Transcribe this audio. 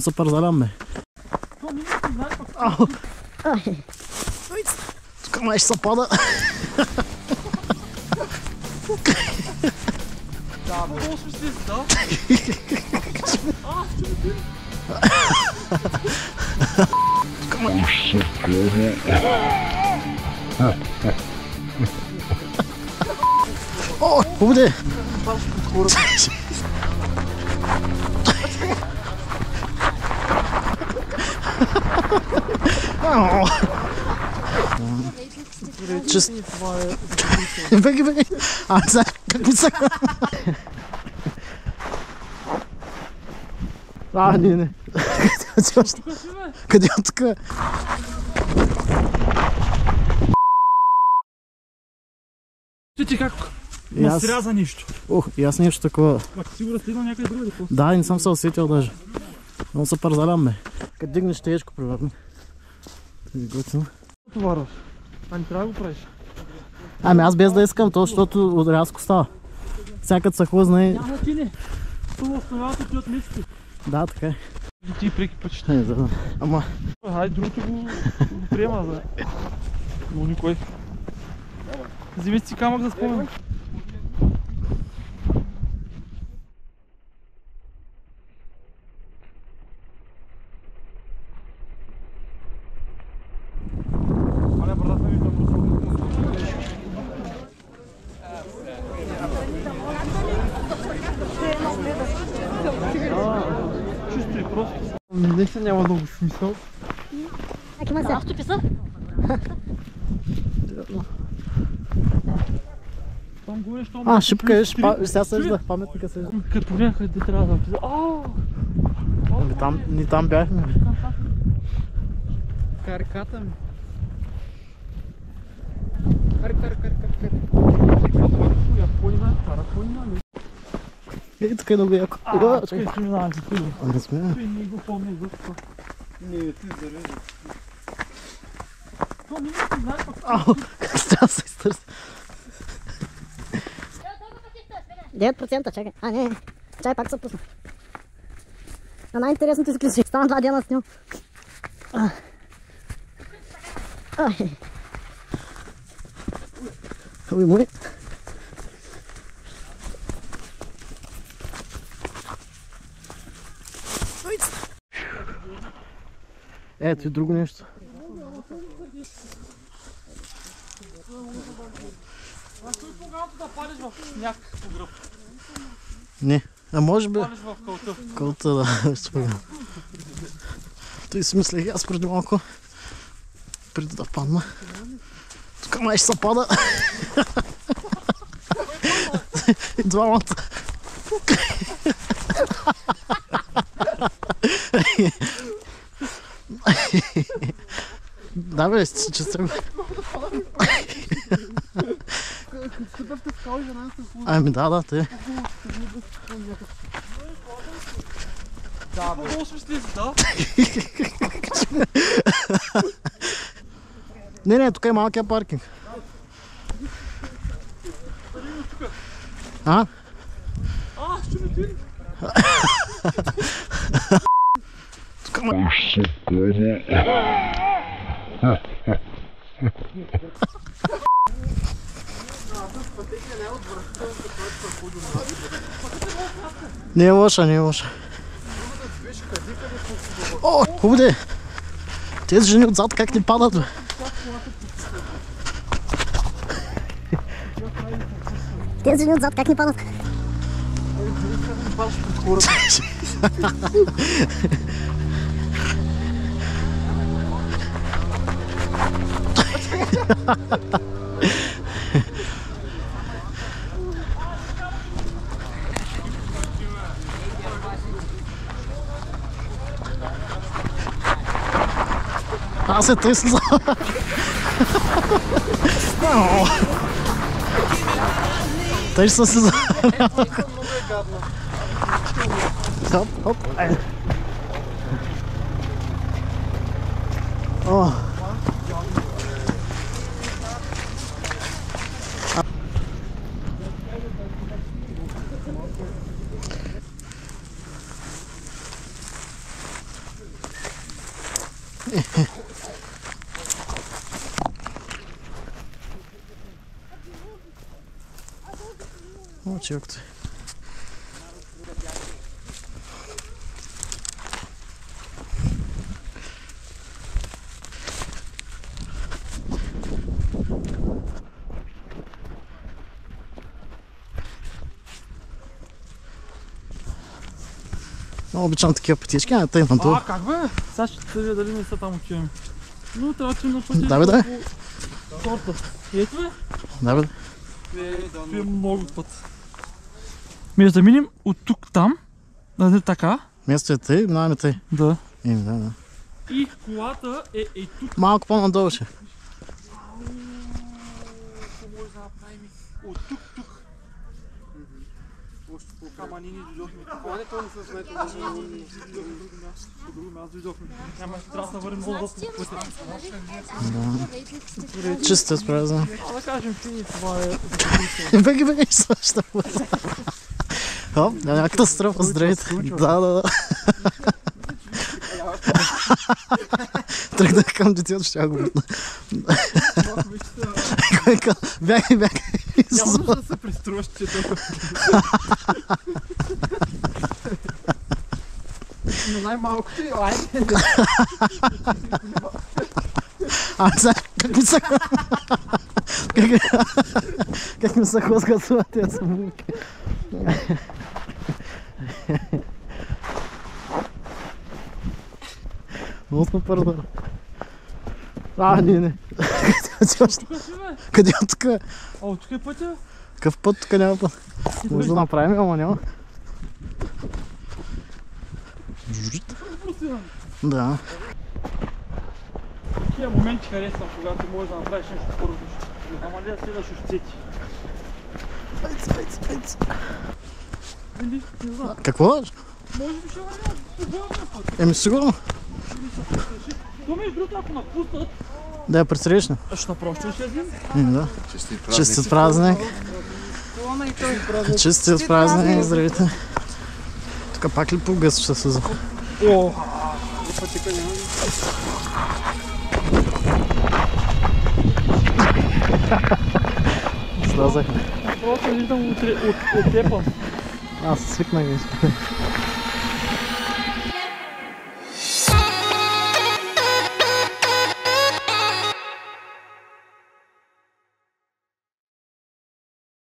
Много се парзалям, бе. Тук май ще се пада. Да, много сме слез, да? Тук май ще се пада. О, хубаво. Чест. Беги, беги. А, сега, как ми са? А, не. Къде от тук? Ти как? Ма сряза нищо. Ох, и аз нещо такова. Ма ти сигурно стигнал някъде другаде? Да, не съм се усетил даже. Много се парзалям, бе. Като дигнеш тежко, примерно. Готино. Товарваш. А не трябва да го правиш. Ами аз без да искам то, защото рязко става. Всякът се хлъзна и... Няма ти не. Това установявате ти от месеци. Да, така е. И ти преки пътища. Не знам. Ама... Хайде другото го приема, бе. Но никой. Вземи си камък да спомням. Чисто и просто. Не се няма много смисъл. Автописа? Там горе, що... А, шипка е, сега съжда, паметника съжда. Като погледнах къде трябва да отида. Ни там бяхме. Карката ми. Е, тук е много яко. Чакай, ще минавам си туди. Размина. Той не го помня за това. Не, ти зарежда. То не знаеш пък. Ау, как става се изтърси. 9%, чакай. А, не. Чай пак се пусна. А най-интересното изключи. Стана 2 дена с него. Ой, мой. Ето и друго нещо. А той по-галото да палиш в сняг по гръб. Не, а може би... Палиш в кълта. Кълта, да, спомням. Той си мислех аз преди малко. Преди да падна. Тук май ще се пада. И двамата. Да бе, че съм... Ами да, те. Да, много сме слези, да? Не, тук е малкия паркинг. А? Ще ми ти? Тук ма... Не е лоша, не е лоша. О, хубаво. Тези жени отзад как ни падат, бе. Тези жени отзад как ни падат? Аз се тръсна. Тъй ще се залява. Хоп, хоп. О. О, чекто. Много обичам такива пътички, а тъй на долу. А, как бе? Сега ще те видя дали не са там отиваме. Но трябва да на пътя. Да, бе, да. Торта. Ето бе? Да, бе. Това е много път. Мие да минем от тук там. Да не така. Место е тъй, минаваме тъй. Да. Да. И колата е тук. Малко по-надолу ще. Може да направим от тук. Още по-кама ние дойдохме. Това не то не се смета да сме по друго място дойдохме. Няма ще трябва да върнем много по пътя. Чисто спразно. Да кажем, че това е... Беги, също. Хоп, няма катастрофа, здравейте. Да. Тръгнах към детето, ще го бутна. Бягай. Няма нужда да се приструваш, че това. Но най-малко ти, айде. Сега, как ми се хлъскат с тези самолки. Много сме първа. Не. Къде от тук? О, тук е пътя? Какъв път? Тук няма път. Може да направим, ама няма. Да. Такива моменти харесвам, когато можеш да направиш нещо първо. Ама не да следваш ощети. Пейц. Или, не знам. Какво? Може би ще вървя път. Сигурно. То между другото, ако напуснат, Да я пресрещна. ще напрочваш един. Да. Честит празник. Честит празник, здравейте. Тук пак ли по-гъс ще се за? О! Слязахме. Просто виждам отлепан. Аз свикнах.